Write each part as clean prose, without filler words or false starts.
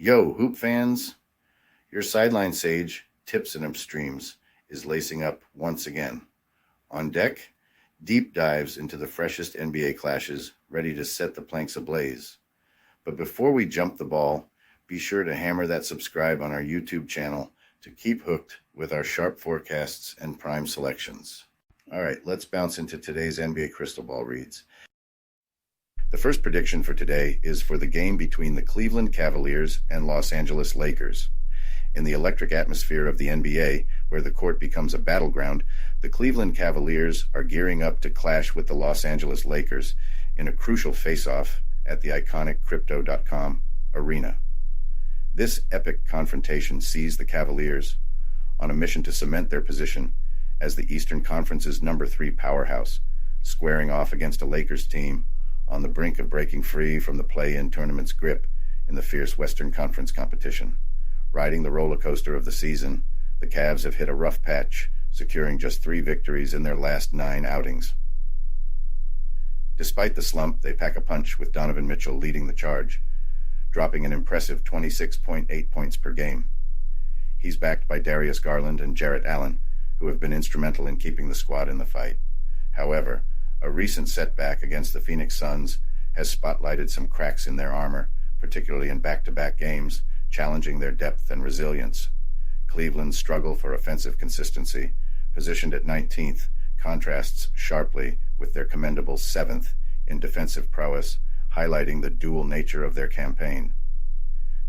Yo, hoop fans, your sideline sage, Tips and Upstreams, is lacing up once again. On deck, deep dives into the freshest NBA clashes, ready to set the planks ablaze. But before we jump the ball, be sure to hammer that subscribe on our YouTube channel to keep hooked with our sharp forecasts and prime selections. All right, let's bounce into today's NBA Crystal Ball reads. The first prediction for today is for the game between the Cleveland Cavaliers and Los Angeles Lakers. In the electric atmosphere of the NBA, where the court becomes a battleground, the Cleveland Cavaliers are gearing up to clash with the Los Angeles Lakers in a crucial face-off at the iconic Crypto.com arena. This epic confrontation sees the Cavaliers on a mission to cement their position as the Eastern Conference's number 3 powerhouse, squaring off against a Lakers team on the brink of breaking free from the play-in tournament's grip in the fierce Western Conference competition. Riding the roller coaster of the season, the Cavs have hit a rough patch, securing just 3 victories in their last 9 outings. Despite the slump, they pack a punch with Donovan Mitchell leading the charge, dropping an impressive 26.8 points per game. He's backed by Darius Garland and Jarrett Allen, who have been instrumental in keeping the squad in the fight. However, a recent setback against the Phoenix Suns has spotlighted some cracks in their armor, particularly in back-to-back games, challenging their depth and resilience. Cleveland's struggle for offensive consistency, positioned at 19th, contrasts sharply with their commendable 7th in defensive prowess, highlighting the dual nature of their campaign.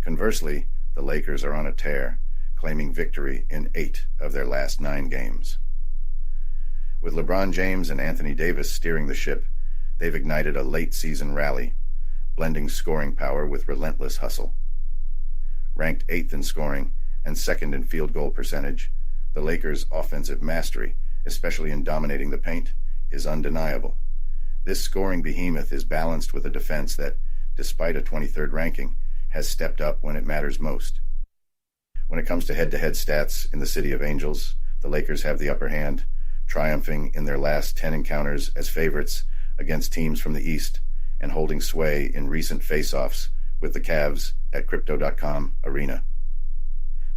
Conversely, the Lakers are on a tear, claiming victory in 8 of their last 9 games. With LeBron James and Anthony Davis steering the ship, they've ignited a late-season rally, blending scoring power with relentless hustle. Ranked 8th in scoring and 2nd in field goal percentage, the Lakers' offensive mastery, especially in dominating the paint, is undeniable. This scoring behemoth is balanced with a defense that, despite a 23rd ranking, has stepped up when it matters most. When it comes to head-to-head stats in the City of Angels, the Lakers have the upper hand, triumphing in their last 10 encounters as favorites against teams from the East and holding sway in recent face-offs with the Cavs at Crypto.com arena.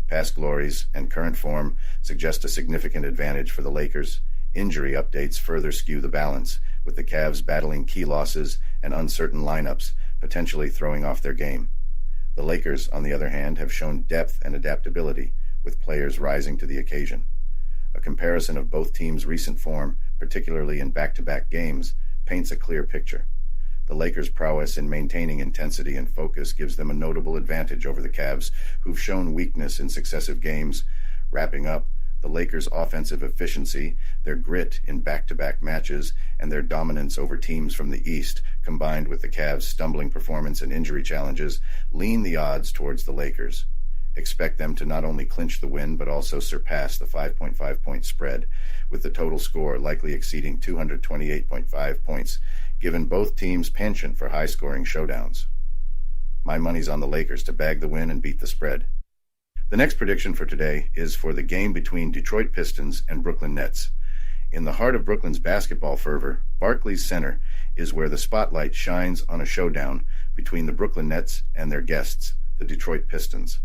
Past glories and current form suggest a significant advantage for the Lakers. Injury updates further skew the balance, with the Cavs battling key losses and uncertain lineups, potentially throwing off their game. The Lakers, on the other hand, have shown depth and adaptability, with players rising to the occasion. A comparison of both teams' recent form, particularly in back-to-back games, paints a clear picture. The Lakers' prowess in maintaining intensity and focus gives them a notable advantage over the Cavs, who've shown weakness in successive games. Wrapping up, the Lakers' offensive efficiency, their grit in back-to-back matches, and their dominance over teams from the East, combined with the Cavs' stumbling performance and injury challenges, lean the odds towards the Lakers. Expect them to not only clinch the win, but also surpass the 5.5-point spread, with the total score likely exceeding 228.5 points, given both teams' penchant for high-scoring showdowns. My money's on the Lakers to bag the win and beat the spread. The next prediction for today is for the game between Detroit Pistons and Brooklyn Nets. In the heart of Brooklyn's basketball fervor, Barclays Center is where the spotlight shines on a showdown between the Brooklyn Nets and their guests, the Detroit Pistons.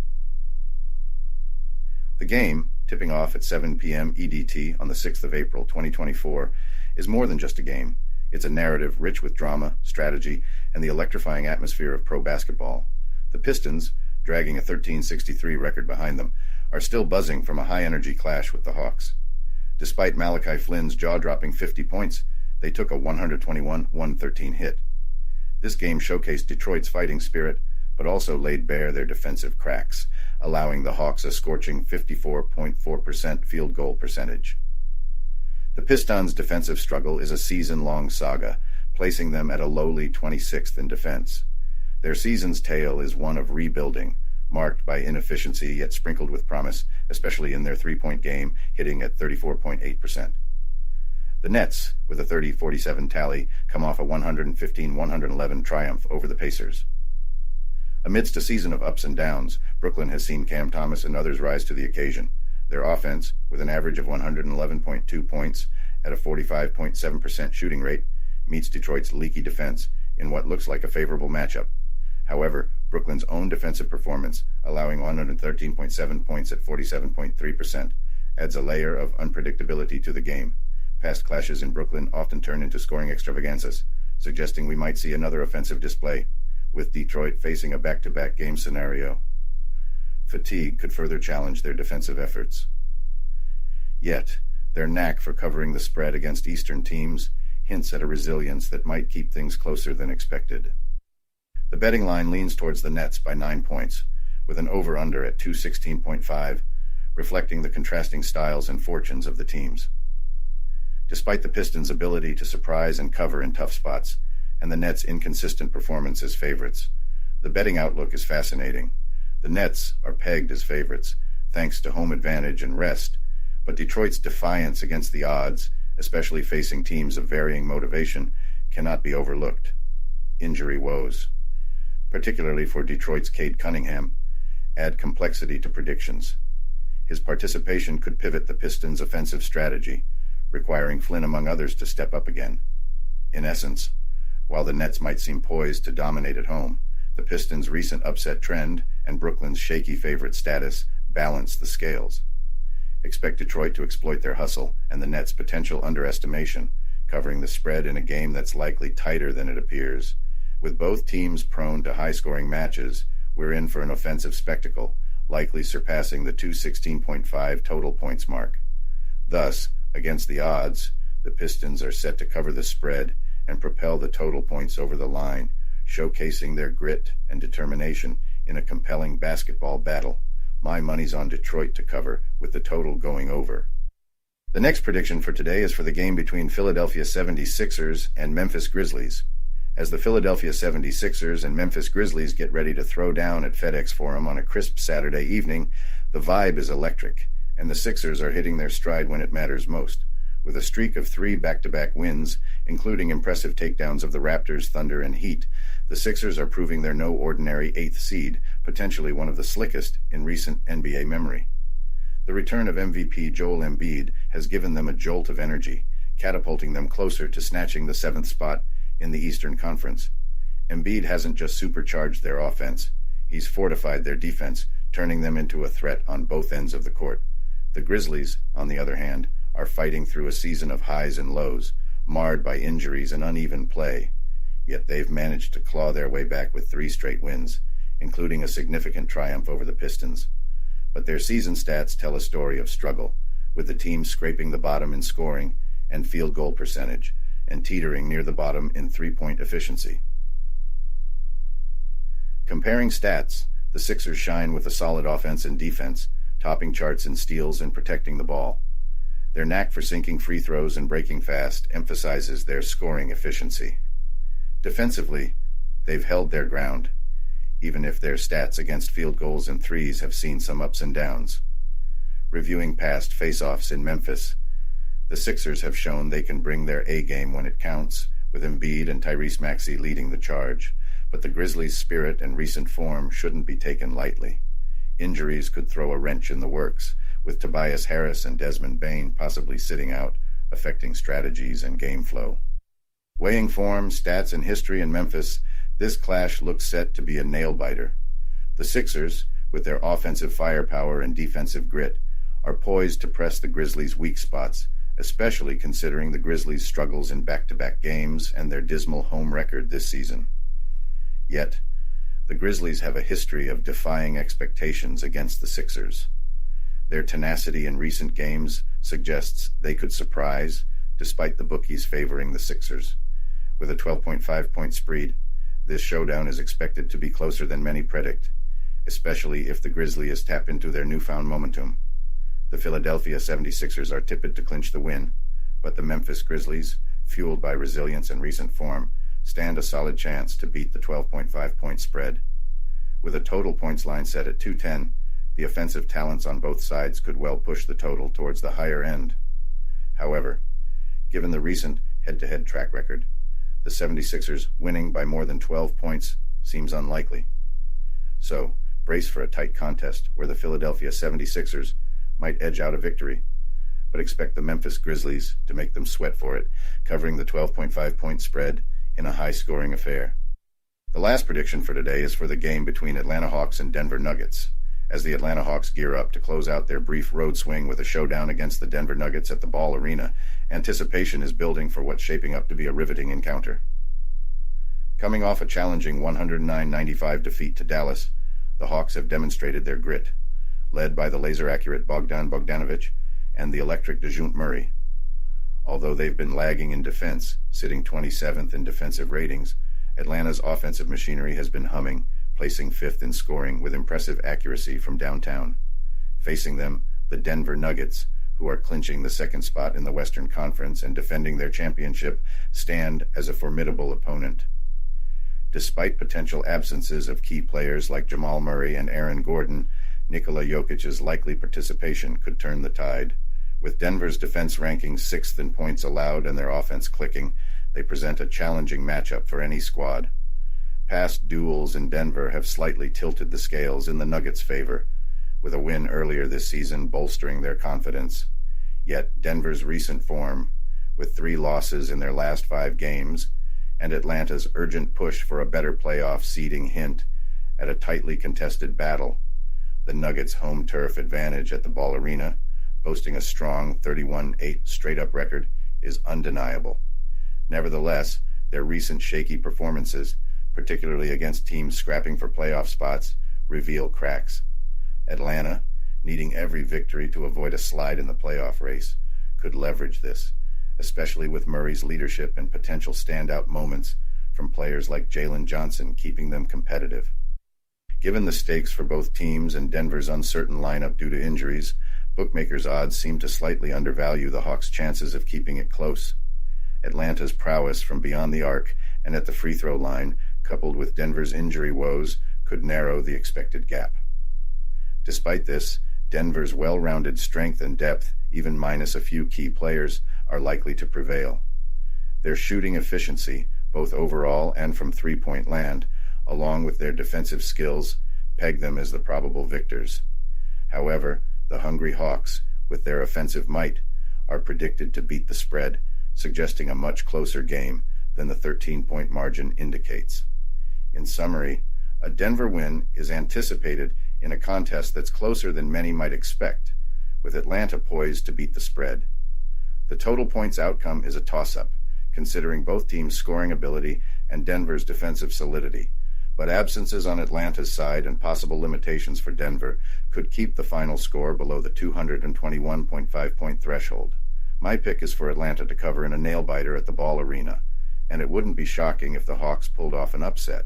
The game, tipping off at 7 p.m. EDT on the 6th of April, 2024, is more than just a game. It's a narrative rich with drama, strategy, and the electrifying atmosphere of pro basketball. The Pistons, dragging a 13-63 record behind them, are still buzzing from a high-energy clash with the Hawks. Despite Malachi Flynn's jaw-dropping 50 points, they took a 121-113 hit. This game showcased Detroit's fighting spirit, but also laid bare their defensive cracks, allowing the Hawks a scorching 54.4% field goal percentage. The Pistons' defensive struggle is a season-long saga, placing them at a lowly 26th in defense. Their season's tale is one of rebuilding, marked by inefficiency yet sprinkled with promise, especially in their three-point game, hitting at 34.8%. The Nets, with a 30-47 tally, come off a 115-111 triumph over the Pacers. Amidst a season of ups and downs, Brooklyn has seen Cam Thomas and others rise to the occasion. Their offense, with an average of 111.2 points at a 45.7% shooting rate, meets Detroit's leaky defense in what looks like a favorable matchup. However, Brooklyn's own defensive performance, allowing 113.7 points at 47.3%, adds a layer of unpredictability to the game. Past clashes in Brooklyn often turn into scoring extravaganzas, suggesting we might see another offensive display, with Detroit facing a back-to-back game scenario. Fatigue could further challenge their defensive efforts. Yet, their knack for covering the spread against Eastern teams hints at a resilience that might keep things closer than expected. The betting line leans towards the Nets by 9 points, with an over-under at 216.5, reflecting the contrasting styles and fortunes of the teams. Despite the Pistons' ability to surprise and cover in tough spots, and the Nets' inconsistent performance as favorites, the betting outlook is fascinating. The Nets are pegged as favorites, thanks to home advantage and rest, but Detroit's defiance against the odds, especially facing teams of varying motivation, cannot be overlooked. Injury woes, particularly for Detroit's Cade Cunningham, add complexity to predictions. His participation could pivot the Pistons' offensive strategy, requiring Flynn, among others, to step up again. In essence, while the Nets might seem poised to dominate at home, the Pistons' recent upset trend and Brooklyn's shaky favorite status balance the scales. Expect Detroit to exploit their hustle and the Nets' potential underestimation, covering the spread in a game that's likely tighter than it appears. With both teams prone to high-scoring matches, we're in for an offensive spectacle, likely surpassing the 216.5 total points mark. Thus, against the odds, the Pistons are set to cover the spread and propel the total points over the line, showcasing their grit and determination in a compelling basketball battle. My money's on Detroit to cover, with the total going over. The next prediction for today is for the game between Philadelphia 76ers and Memphis Grizzlies. As the Philadelphia 76ers and Memphis Grizzlies get ready to throw down at FedEx Forum on a crisp Saturday evening, the vibe is electric, and the Sixers are hitting their stride when it matters most. With a streak of 3 back-to-back wins, including impressive takedowns of the Raptors, Thunder, and Heat, the Sixers are proving they're no ordinary 8th seed, potentially one of the slickest in recent NBA memory. The return of MVP Joel Embiid has given them a jolt of energy, catapulting them closer to snatching the 7th spot in the Eastern Conference. Embiid hasn't just supercharged their offense, he's fortified their defense, turning them into a threat on both ends of the court. The Grizzlies, on the other hand, are fighting through a season of highs and lows, marred by injuries and uneven play. Yet they've managed to claw their way back with 3 straight wins, including a significant triumph over the Pistons. But their season stats tell a story of struggle, with the team scraping the bottom in scoring and field goal percentage, and teetering near the bottom in three-point efficiency. Comparing stats, the Sixers shine with a solid offense and defense, topping charts in steals and protecting the ball. Their knack for sinking free throws and breaking fast emphasizes their scoring efficiency. Defensively, they've held their ground, even if their stats against field goals and threes have seen some ups and downs. Reviewing past face-offs in Memphis, the Sixers have shown they can bring their A-game when it counts, with Embiid and Tyrese Maxey leading the charge, but the Grizzlies' spirit and recent form shouldn't be taken lightly. Injuries could throw a wrench in the works, with Tobias Harris and Desmond Bane possibly sitting out, affecting strategies and game flow. Weighing form, stats, and history in Memphis, this clash looks set to be a nail-biter. The Sixers, with their offensive firepower and defensive grit, are poised to press the Grizzlies' weak spots, especially considering the Grizzlies' struggles in back-to-back games and their dismal home record this season. Yet, the Grizzlies have a history of defying expectations against the Sixers. Their tenacity in recent games suggests they could surprise, despite the bookies favoring the Sixers. With a 12.5-point spread, this showdown is expected to be closer than many predict, especially if the Grizzlies tap into their newfound momentum. The Philadelphia 76ers are tipped to clinch the win, but the Memphis Grizzlies, fueled by resilience and recent form, stand a solid chance to beat the 12.5-point spread. With a total points line set at 210, the offensive talents on both sides could well push the total towards the higher end. However, given the recent head-to-head track record, the 76ers winning by more than 12 points seems unlikely. So, brace for a tight contest where the Philadelphia 76ers might edge out a victory, but expect the Memphis Grizzlies to make them sweat for it, covering the 12.5-point spread in a high-scoring affair. The last prediction for today is for the game between Atlanta Hawks and Denver Nuggets. As the Atlanta Hawks gear up to close out their brief road swing with a showdown against the Denver Nuggets at the Ball Arena, anticipation is building for what's shaping up to be a riveting encounter. Coming off a challenging 109-95 defeat to Dallas, the Hawks have demonstrated their grit, led by the laser-accurate Bogdan Bogdanovic and the electric DeJounte Murray. Although they've been lagging in defense, sitting 27th in defensive ratings, Atlanta's offensive machinery has been humming, placing 5th in scoring with impressive accuracy from downtown. Facing them, the Denver Nuggets, who are clinching the second spot in the Western Conference and defending their championship, stand as a formidable opponent. Despite potential absences of key players like Jamal Murray and Aaron Gordon, Nikola Jokic's likely participation could turn the tide. With Denver's defense ranking 6th in points allowed and their offense clicking, they present a challenging matchup for any squad. Past duels in Denver have slightly tilted the scales in the Nuggets' favor, with a win earlier this season bolstering their confidence. Yet Denver's recent form, with 3 losses in their last 5 games, and Atlanta's urgent push for a better playoff seeding hint at a tightly contested battle, the Nuggets' home turf advantage at the Ball Arena, boasting a strong 31-8 straight-up record, is undeniable. Nevertheless, their recent shaky performances, particularly against teams scrapping for playoff spots, reveal cracks. Atlanta, needing every victory to avoid a slide in the playoff race, could leverage this, especially with Murray's leadership and potential standout moments from players like Jalen Johnson keeping them competitive. Given the stakes for both teams and Denver's uncertain lineup due to injuries, bookmakers' odds seem to slightly undervalue the Hawks' chances of keeping it close. Atlanta's prowess from beyond the arc and at the free throw line, coupled with Denver's injury woes, could narrow the expected gap. Despite this, Denver's well-rounded strength and depth, even minus a few key players, are likely to prevail. Their shooting efficiency, both overall and from three-point land, along with their defensive skills, peg them as the probable victors. However, the hungry Hawks, with their offensive might, are predicted to beat the spread, suggesting a much closer game than the 13-point margin indicates. In summary, a Denver win is anticipated in a contest that's closer than many might expect, with Atlanta poised to beat the spread. The total points outcome is a toss-up, considering both teams' scoring ability and Denver's defensive solidity, but absences on Atlanta's side and possible limitations for Denver could keep the final score below the 221.5-point threshold. My pick is for Atlanta to cover in a nail-biter at the Ball Arena, and it wouldn't be shocking if the Hawks pulled off an upset.